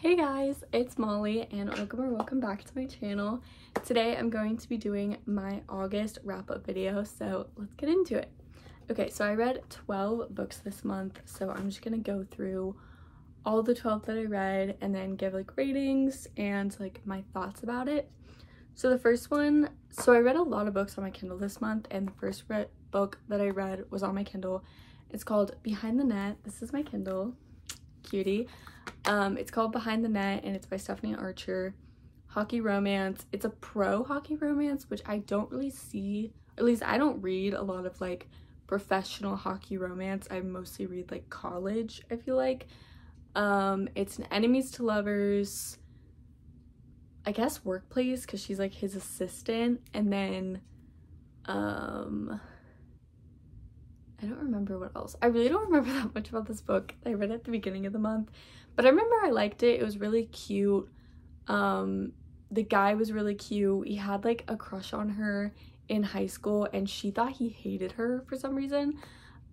Hey guys, it's Molly and welcome back to my channel. Today I'm going to be doing my August wrap-up video, so let's get into it. Okay, so I read 12 books this month, so I'm just gonna go through all the 12 that I read and then give like ratings and like my thoughts about it. So the first one, so I read a lot of books on my Kindle this month, and the first book that I read was on my Kindle. It's called Behind the Net. This is my Kindle, cutie. It's called Behind the Net and it's by Stephanie Archer. Hockey romance. It's a pro hockey romance, which I don't really see, at least I don't read a lot of like professional hockey romance. I mostly read like college, I feel like. It's an enemies to lovers, I guess workplace, because she's like his assistant, and then I don't remember what else. I really don't remember that much about this book. I read it at the beginning of the month, but I remember I liked it. It was really cute. The guy was really cute. He had like a crush on her in high school and she thought he hated her for some reason.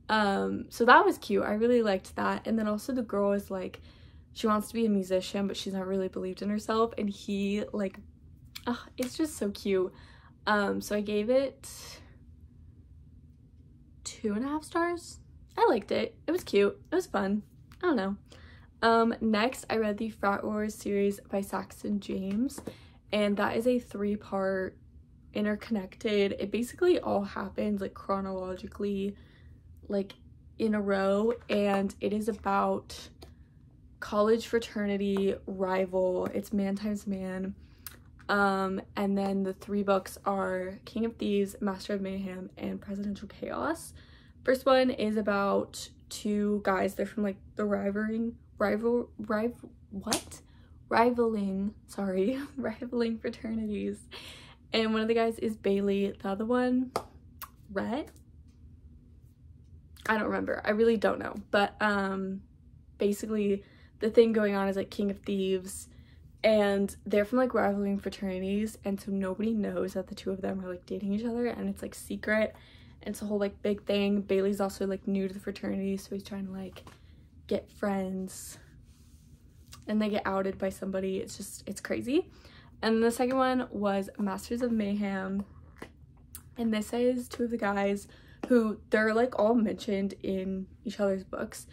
So that was cute. I really liked that. And then also the girl is like, she wants to be a musician, but she's not really believed in herself. And he like, it's just so cute. So I gave it 2.5 stars. I liked it. It was cute. It was fun. I don't know. Next I read the Frat Wars series by Saxton James, and that is a 3-part interconnected, it basically all happens like chronologically like in a row, and it is about college fraternity rival. It's man times man. And then the 3 books are King of Thieves, Master of Mayhem, and Presidential Chaos. First one is about 2 guys. They're from like the rivaling fraternities. And one of the guys is Bailey. The other one, Rhett? I don't remember. I really don't know. But basically the thing going on is like King of Thieves, and they're from like rivaling fraternities, and so nobody knows that the 2 of them are like dating each other, and it's like secret, and it's a whole like big thing. Bailey's also like new to the fraternity, so he's trying to like get friends, and they get outed by somebody. It's crazy. And the second one was Masters of Mayhem, and this is 2 of the guys who they're like all mentioned in each other's books.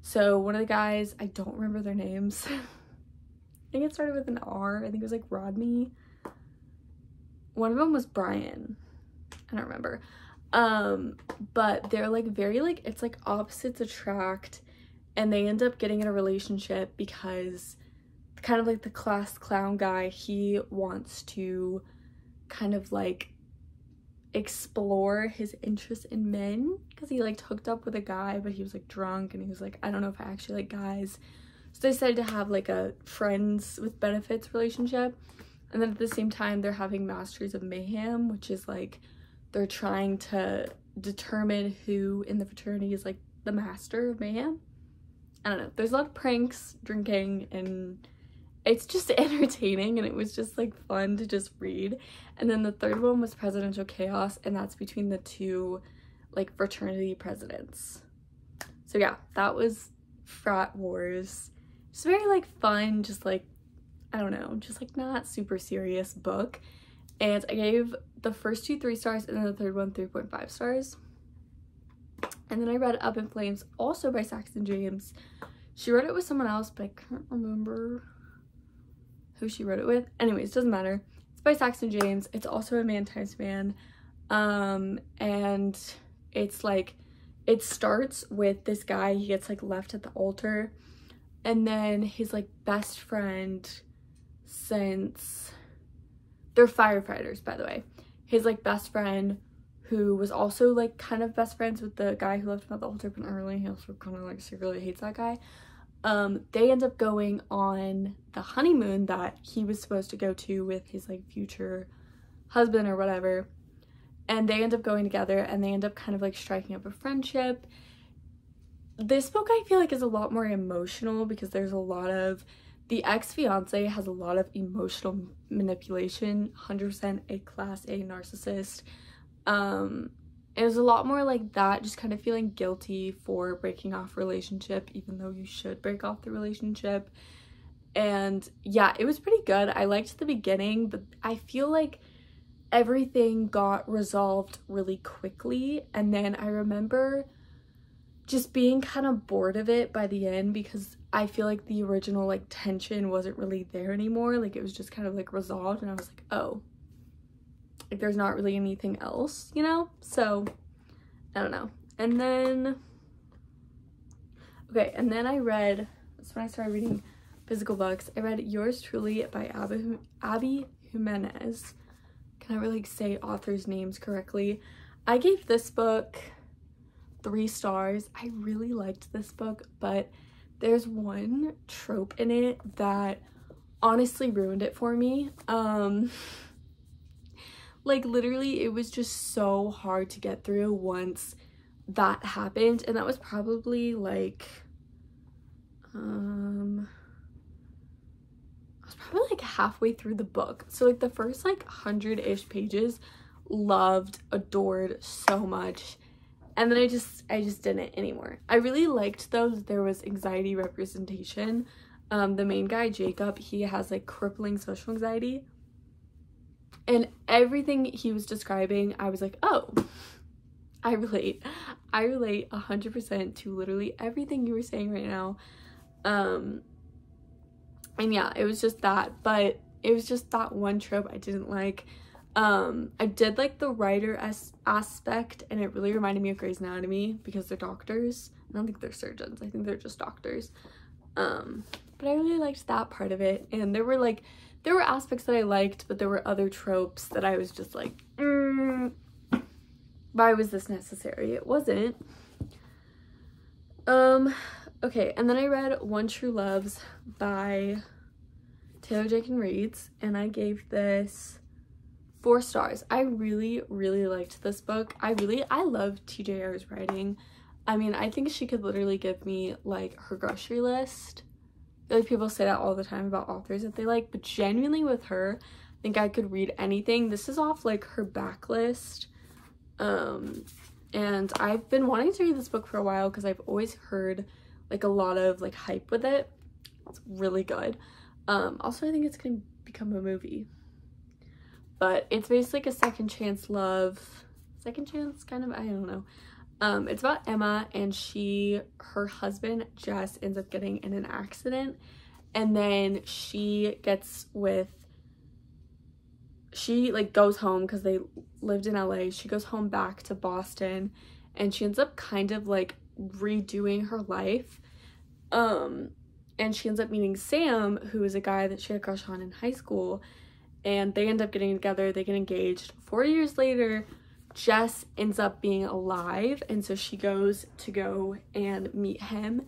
So one of the guys, I don't remember their names. I think it started with an R. I think it was like Rodney. One of them was Brian. I don't remember. But they're like very like, it's like opposites attract, and they end up getting in a relationship because kind of like the class clown guy, he wants to kind of like explore his interest in men, because he like hooked up with a guy, but he was like drunk and he was like, I don't know if I actually like guys. So they decided to have like a friends with benefits relationship. And then at the same time they're having Masters of Mayhem, which is like they're trying to determine who in the fraternity is like the master of mayhem. I don't know. There's a lot of pranks, drinking, and it's just entertaining, and it was just like fun to just read. And then the third one was Presidential Chaos, and that's between the 2 like fraternity presidents. So yeah, that was Frat Wars. It's very like fun, just like, I don't know, just like not super serious book. And I gave the first 2 3 stars, and then the third one 3.5 stars. And then I read Up in Flames, also by Saxton James. She wrote it with someone else, but I can't remember who she wrote it with. Anyways, doesn't matter. It's by Saxton James. It's also a man times man. And it's like, it starts with this guy, he gets like left at the altar, and then his like best friend, since they're firefighters, by the way, his like best friend, who was also like kind of best friends with the guy who left him at the altar, but not really, he also kind of like secretly hates that guy. They end up going on the honeymoon that he was supposed to go to with his like future husband or whatever, and they end up going together, and they end up kind of like striking up a friendship. This book I feel like is a lot more emotional, because there's a lot of, the ex-fiance has a lot of emotional manipulation, 100% a class A narcissist. It was a lot more like that, just kind of feeling guilty for breaking off a relationship, even though you should break off the relationship. And yeah, it was pretty good. I liked the beginning, but I feel like everything got resolved really quickly. And then I remember just being kind of bored of it by the end, because I feel like the original like tension wasn't really there anymore. Like it was just kind of like resolved, and I was like, oh, like there's not really anything else, you know? So I don't know. And then okay, and then I read, that's when I started reading physical books. I read Yours Truly by Abby Jimenez. Can I really say authors' names correctly? I gave this book 3 stars. I really liked this book, but there's one trope in it that honestly ruined it for me. Like literally it was just so hard to get through once that happened, and that was probably like I was probably like halfway through the book. So like the first like 100-ish pages, loved, adored so much. And then I just didn't anymore. I really liked though that there was anxiety representation. The main guy, Jacob, he has like crippling social anxiety. And everything he was describing, I was like, oh, I relate 100% to literally everything you were saying right now. And yeah, it was just that, but it was just that one trope I didn't like. I did like the writer aspect, and it really reminded me of Grey's Anatomy because they're doctors. I don't think they're surgeons. I think they're just doctors. But I really liked that part of it. And there were aspects that I liked, but there were other tropes that I was just like, why was this necessary? It wasn't. Okay, and then I read One True Loves by Taylor Jenkins Reid, and I gave this 4 stars. I really liked this book. I love TJR's writing. I mean, I think she could literally give me like her grocery list. I feel like people say that all the time about authors that they like, but genuinely with her, I think I could read anything. This is off like her backlist. And I've been wanting to read this book for a while because I've always heard like a lot of like hype with it. It's really good. Also I think it's gonna become a movie. But it's basically like a second chance love. Second chance, kind of, I don't know. It's about Emma, and her husband, Jess, ends up getting in an accident. And then she like goes home because they lived in LA. She goes home back to Boston, and she ends up kind of like redoing her life. And she ends up meeting Sam, who is a guy that she had a crush on in high school. And they end up getting together, they get engaged. 4 years later, Jess ends up being alive, and so she goes to go and meet him,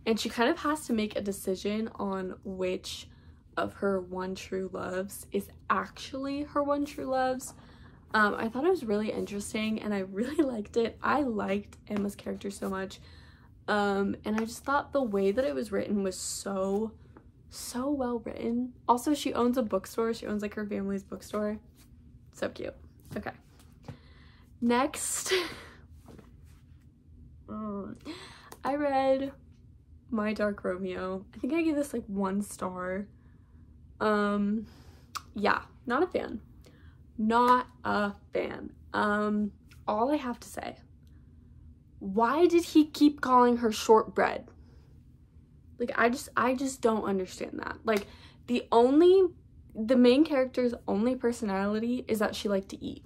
and she kind of has to make a decision on which of her one true loves is actually her one true loves. I thought it was really interesting, and I really liked it. I liked Emma's character so much, and I just thought the way that it was written was so well written. Also, she owns a bookstore. She owns like her family's bookstore. So cute. Okay, next I read My Dark Romeo. I think I gave this like 1 star. Yeah, not a fan. All I have to say, why did he keep calling her shortbread? Like, I just don't understand that. Like, the main character's only personality is that she liked to eat.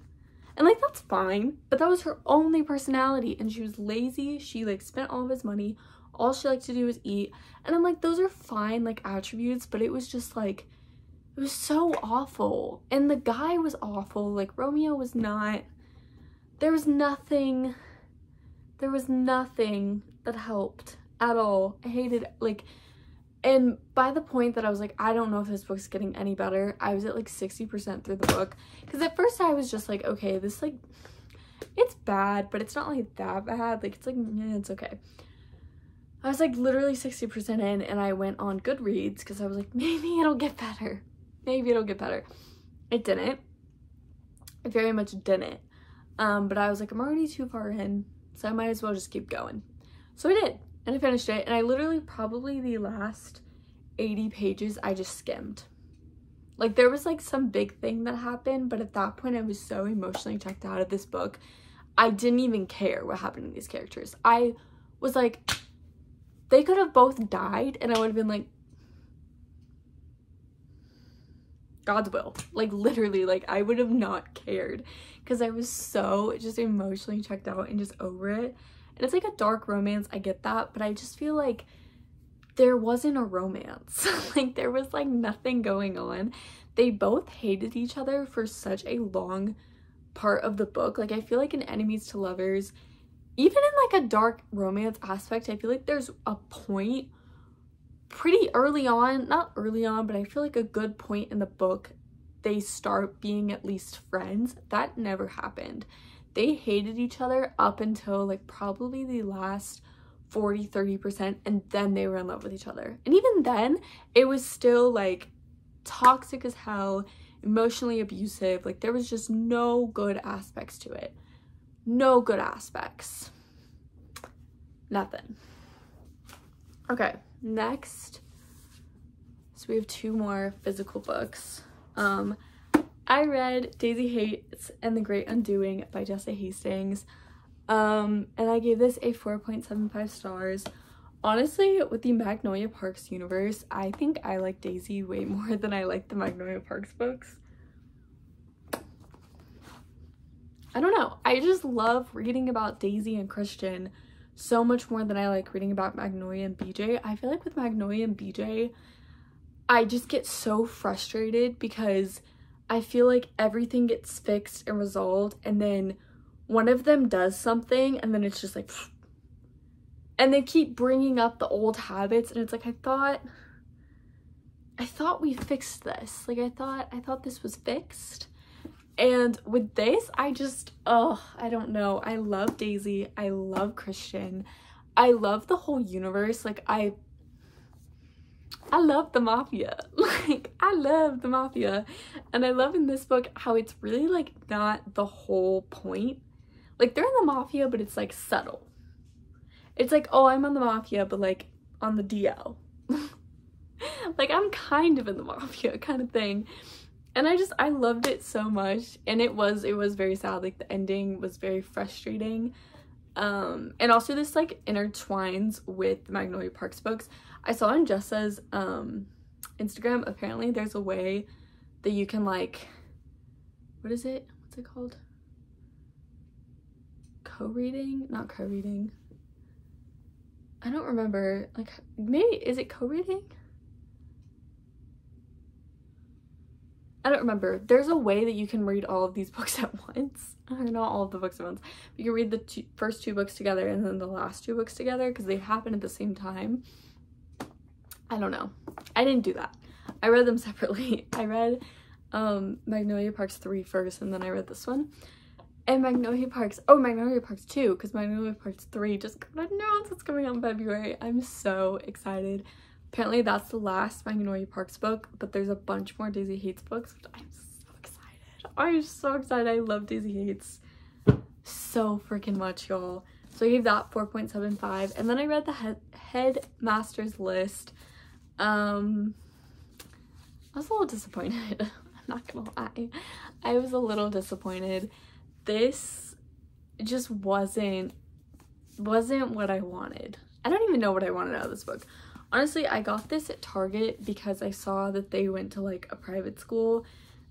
And like, that's fine, but that was her only personality, and she was lazy. She like spent all of his money. All she liked to do was eat. And I'm like, those are fine like attributes, but it was just like, it was so awful. And the guy was awful. Like, Romeo was not, there was nothing that helped at all. I hated, like, and by the point that I was like, I don't know if this book's getting any better, I was at like 60% through the book. Because at first I was just like, okay, this like, it's bad, but it's not like that bad. Like, it's like, yeah, it's okay. I was like literally 60% in, and I went on Goodreads because I was like, maybe it'll get better. Maybe it'll get better. It didn't. It very much didn't. But I was like, I'm already too far in, so I might as well just keep going. So I did, and I finished it, and I literally probably the last 80 pages I just skimmed. Like, there was like some big thing that happened, but at that point I was so emotionally checked out of this book, I didn't even care what happened to these characters. I was like, they could have both died and I would have been like, God's will. Like, literally, like, I would have not cared because I was so just emotionally checked out and just over it. And it's like a dark romance, I get that, but I just feel like there wasn't a romance. Like, there was like nothing going on. They both hated each other for such a long part of the book. Like, I feel like in Enemies to Lovers, even in like a dark romance aspect, I feel like there's a point pretty early on, not early on, but I feel like a good point in the book they start being at least friends. That never happened. They hated each other up until like probably the last 40-30%, and then they were in love with each other. And even then it was still like toxic as hell, emotionally abusive. Like, there was just no good aspects to it. No good aspects. Nothing. Okay, next, so we have 2 more physical books. I read Daisy Hates and the Great Undoing by Jessa Hastings, and I gave this a 4.75 stars. Honestly, with the Magnolia Parks universe, I think I like Daisy way more than I like the Magnolia Parks books. I don't know, I just love reading about Daisy and Christian so much more than I like reading about Magnolia and BJ. I feel like with Magnolia and BJ, I just get so frustrated because I feel like everything gets fixed and resolved, and then one of them does something and then it's just like, and they keep bringing up the old habits, and it's like, I thought we fixed this. Like, I thought this was fixed. And with this, I just, I don't know. I love Daisy. I love Christian. I love the whole universe. Like, I love the Mafia. Like, I love the Mafia. And I love in this book how it's really, like, not the whole point. Like, they're in the Mafia, but it's, like, subtle. It's like, oh, I'm on the Mafia, but, like, on the DL. Like, I'm kind of in the Mafia kind of thing. And I loved it so much, and it was very sad. Like, the ending was very frustrating, and also this like intertwines with the Magnolia Parks books. I saw on Jessa's Instagram, apparently there's a way that you can, like, what's it called, co-reading, not co-reading, I don't remember, like, maybe, is it co-reading? I don't remember. There's a way that you can read all of these books at once. Or not all of the books at once. You can read the first 2 books together and then the last 2 books together because they happen at the same time. I don't know. I didn't do that. I read them separately. I read Magnolia Parks 3 first, and then I read this one. And Magnolia Parks 2, because Magnolia Parks 3 just got announced. It's coming out in February. I'm so excited. Apparently that's the last Magnolia Parks book, but there's a bunch more Daisy Hates books, which I'm so excited. I'm so excited. I love Daisy Hates so freaking much, y'all. So I gave that 4.75, and then I read the Headmaster's List. I was a little disappointed. I'm not gonna lie. I was a little disappointed. This just wasn't what I wanted. I don't even know what I wanted out of this book. Honestly, I got this at Target because I saw that they went to like a private school,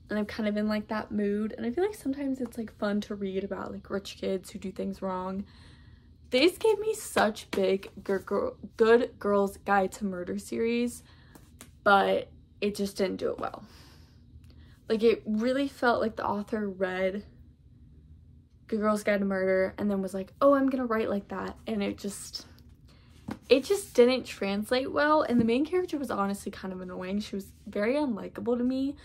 and I'm kind of in like that mood, and I feel like sometimes it's like fun to read about like rich kids who do things wrong. This gave me such big Good Girls Guide to Murder series, but it just didn't do it well. Like, it really felt like the author read Good Girls Guide to Murder and then was like, oh, I'm gonna write like that, and it just didn't translate well. And the main character was honestly kind of annoying. She was very unlikable to me,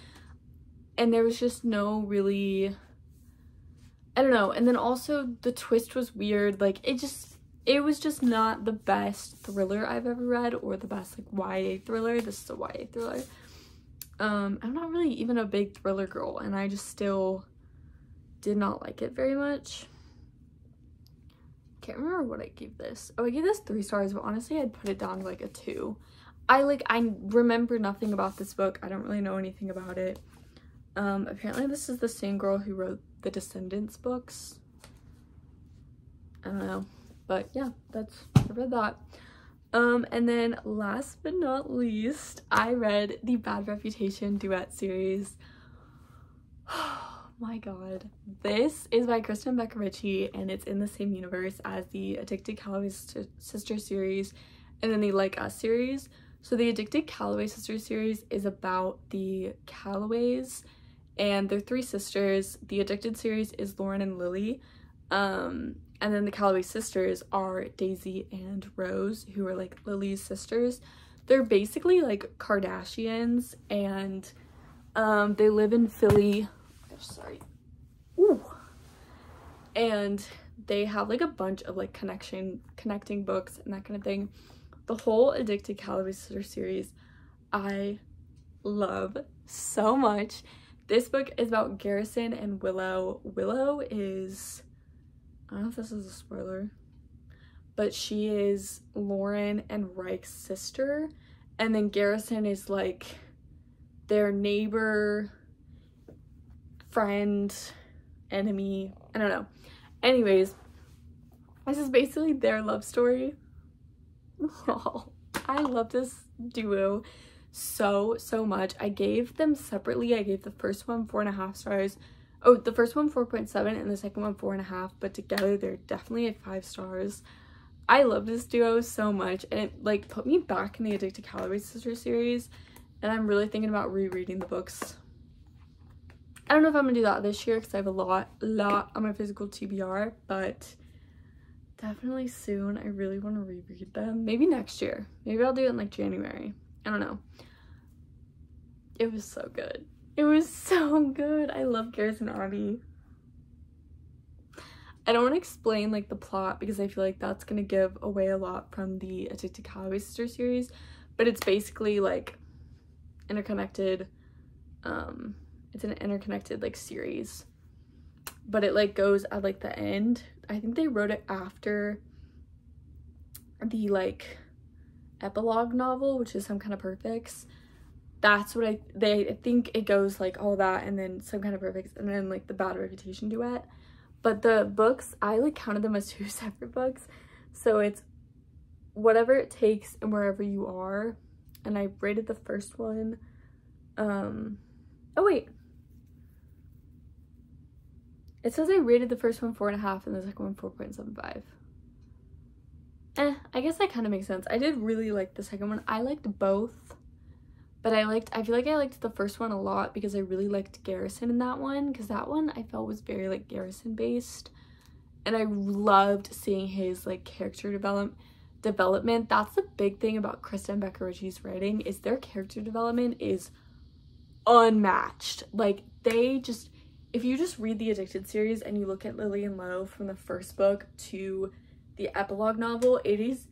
and there was just no really, I don't know. And then also the twist was weird. Like, it was just not the best thriller I've ever read, or the best like YA thriller. This is a YA thriller. I'm not really even a big thriller girl, and I just still did not like it very much. Can't remember what I gave this. Oh, I gave this 3 stars, but honestly I'd put it down to like a 2. I remember nothing about this book. I don't really know anything about it. Apparently this is the same girl who wrote the Descendants books. I don't know, but yeah, I read that. And then last but not least, I read the Bad Reputation duet series. Oh my god. This is by Kristen Becca Ritchie, and it's in the same universe as the Addicted Calloway Sister series and then the Like Us series. So the Addicted Calloway Sister series is about the Calloways, and they're 3 sisters. The Addicted series is Lauren and Lily. And then the Calloway sisters are Daisy and Rose, who are like Lily's sisters. They're basically like Kardashians, and they live in Philly. Oh, sorry. Ooh. And they have like a bunch of like connecting books and that kind of thing. The whole Addicted Calloway Sister series I love so much. This book is about Garrison and Willow. Willow is, I don't know if this is a spoiler, but she is Lauren and Reich's sister, and then Garrison is like their neighbor, friend, enemy, I don't know. Anyways, this is basically their love story. Oh, I love this duo so much. I gave them separately. I gave the first one 4.5 stars. Oh, the first one 4.7 and the second one 4.5, but together they're definitely at 5 stars. I love this duo so much, and it like put me back in the Addicted Calloway Sister series, and I'm really thinking about rereading the books. I don't know if I'm gonna do that this year because I have a lot on my physical TBR, but definitely soon. I really want to reread them. Maybe next year. Maybe I'll do it in like January. I don't know. It was so good. It was so good. I love Garrison and Abby. I don't want to explain like the plot because I feel like that's going to give away a lot from the Addicted Calloway Sister series, but it's basically like interconnected. It's an interconnected like series, but it like goes at like the end. I think they wrote it after the like epilogue novel, which is Some Kind of Perfects. That's what I think it goes like all that, and then Some Kind of Perfects, and then like the Bad Reputation duet. But the books, I like counted them as 2 separate books, so it's Whatever It Takes and Wherever You Are, and I rated the first one oh wait, it says I rated the first one 4.5 and the second one 4.75. I guess that kind of makes sense. I did really like the second one. I liked both, but I feel like I liked the first one a lot because I really liked Garrison in that one, because that one I felt was very like Garrison based, and I loved seeing his like character development. That's the big thing about Kristen Becca Ritchie's writing, is their character development is unmatched. Like they just, if you just read the Addicted series and you look at Lily and Lo from the first book to the epilogue novel, it is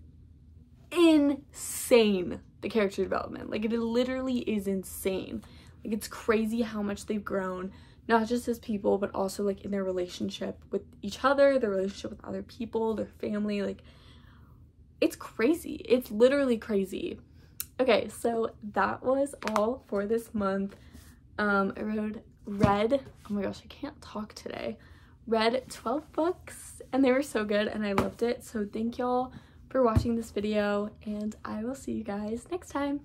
insane, the character development. Like it literally is insane. Like it's crazy how much they've grown, not just as people, but also like in their relationship with each other, their relationship with other people, their family. Like it's crazy. It's literally crazy. Okay, so that was all for this month. I read, oh my gosh, I can't talk today. Read 12 books, and they were so good, and I loved it. So thank y'all for watching this video, and I will see you guys next time.